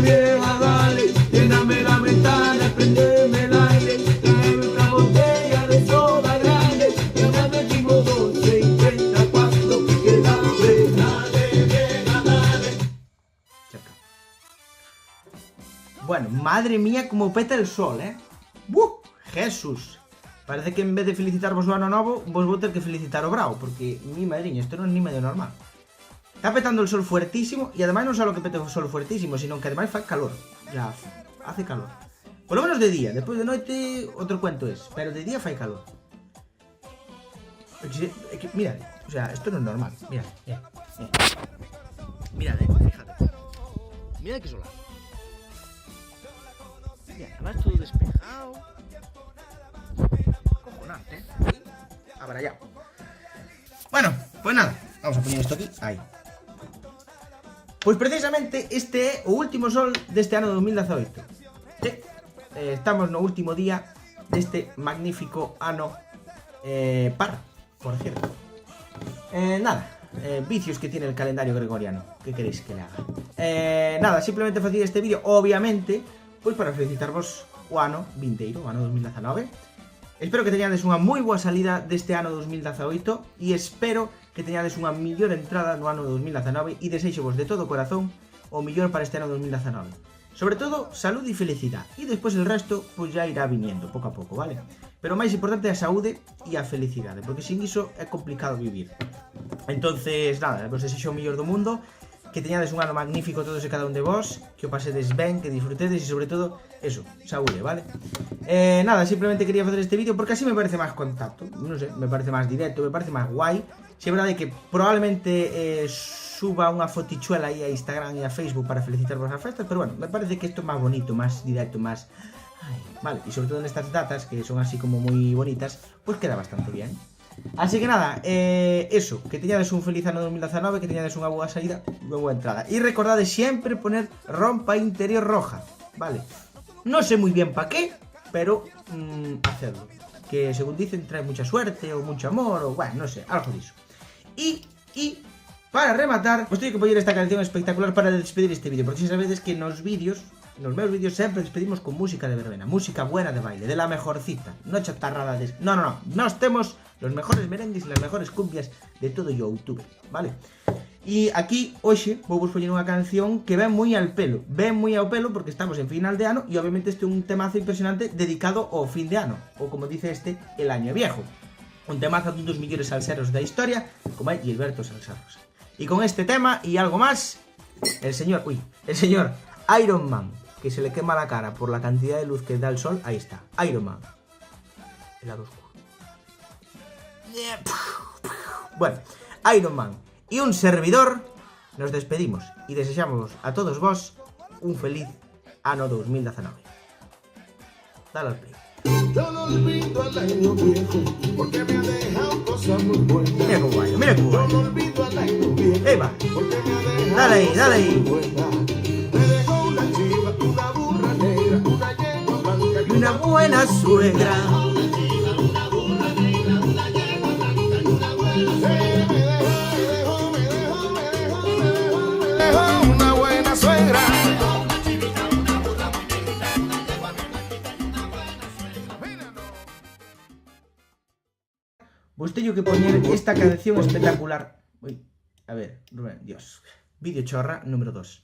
vieja, dale, lléname la ventana, prendeme el aire, tráeme otra botella de soda grande, llámame tipo 12 y 34 que da hambre. Dale, vieja, dale. Bueno, madre mía como peta el sol, Jesús. Parece que en vez de felicitarvos o ano novo, vos vou ter que felicitar o brao, porque mi madriña, isto non é ni medio normal. Está petando el sol fuertísimo, e ademais non só que pete o sol fuertísimo, sino que ademais fai calor. Ya, hace calor. Por lo menos de día, despois de noite outro cuento es, pero de día fai calor. Mirad, o sea, esto non é normal, mirad, mirad, fíjate. Mirad que solar. Mirad, además todo despejado. Cojonante, Ahora ya. Bueno, pues nada, vamos a poner esto aquí, ahí. Pois precisamente este é o último sol deste ano 2018. Sí, estamos no último día deste magnífico ano par, por cierto. Nada, vicios que tiene el calendario gregoriano. ¿Qué queréis que le haga? Nada, simplemente facía este vídeo, obviamente, pois para felicitarvos o ano vinteiro, o ano 2019. Espero que teñades unha moi boa salida deste ano 2018 e espero que teñades unha millor entrada no ano 2019 e deseixovos de todo corazón o millor para este ano 2019. Sobre todo, salud e felicidade. E despois el resto, pois ya irá viniendo, pouco a pouco, vale? Pero o máis importante é a saúde e a felicidade, porque sin iso é complicado vivir. Entonces, nada, vos desexo o millor do mundo, que teñades un ano magnífico todos e cada un de vos, que o pasedes ben, que disfrutedes e sobre todo, eso, saúde, vale? Nada, simplemente quería facer este vídeo porque así me parece máis contacto, non sei, me parece máis directo, me parece máis guai. Si é verdade que probablemente suba unha fotichuela aí a Instagram e a Facebook para felicitarvos as festas, pero bueno, me parece que isto é máis bonito, máis directo, máis... Vale, e sobre todo nestas datas, que son así como moi bonitas, pues queda bastante bien. Así que nada, eso, que teñades un feliz ano 2019, que teñades unha boa saída, unha boa entrada. E recordade sempre poner rompa interior roja, vale? Non sei moi bien pa qué, pero hacedlo. Que según dicen trae mucha suerte, ou mucho amor, ou bueno, non sei, algo diso. E para rematar, vos teño que poñer esta canción espectacular para despedir este vídeo, porque xa sabedes que nos vídeos, nos meus vídeos sempre despedimos con música de verbena, música buena de baile, de la mejorcita, no chatarrada de... No, nos temos los mejores merengues e las mejores cumbias de todo YouTube, vale? E aquí, hoxe, vou vos poñer unha canción que ven moi ao pelo, porque estamos en final de ano, e obviamente este é un temazo impresionante dedicado ao fin de ano, ou como dice este, el año viejo. Un temazo dun dos millores salseros da historia, como é Gilberto Salsaros. E con este tema e algo máis, el señor Iron Man, que se le quema la cara por la cantidad de luz que da el sol, ahí está, Iron Man, el lado oscuro. Bueno, Iron Man y un servidor nos despedimos y deseamos a todos vos un feliz ano 2019. Dale al play. Yo no olvido al año viejo porque me ha dejado cosas muy buenas. Mira cómo baila, mira cómo baila. Yo no olvido al año viejo Eva, porque me ha dejado dale ahí, dale ahí. Me dejó una chiva, una burra negra, una yegua blanca Y una buena suegra. Una buena suegra. Vos teño que poñer esta canción espectacular. Uy, a ver, Rubén, Dios. Vídeo chorra número 2.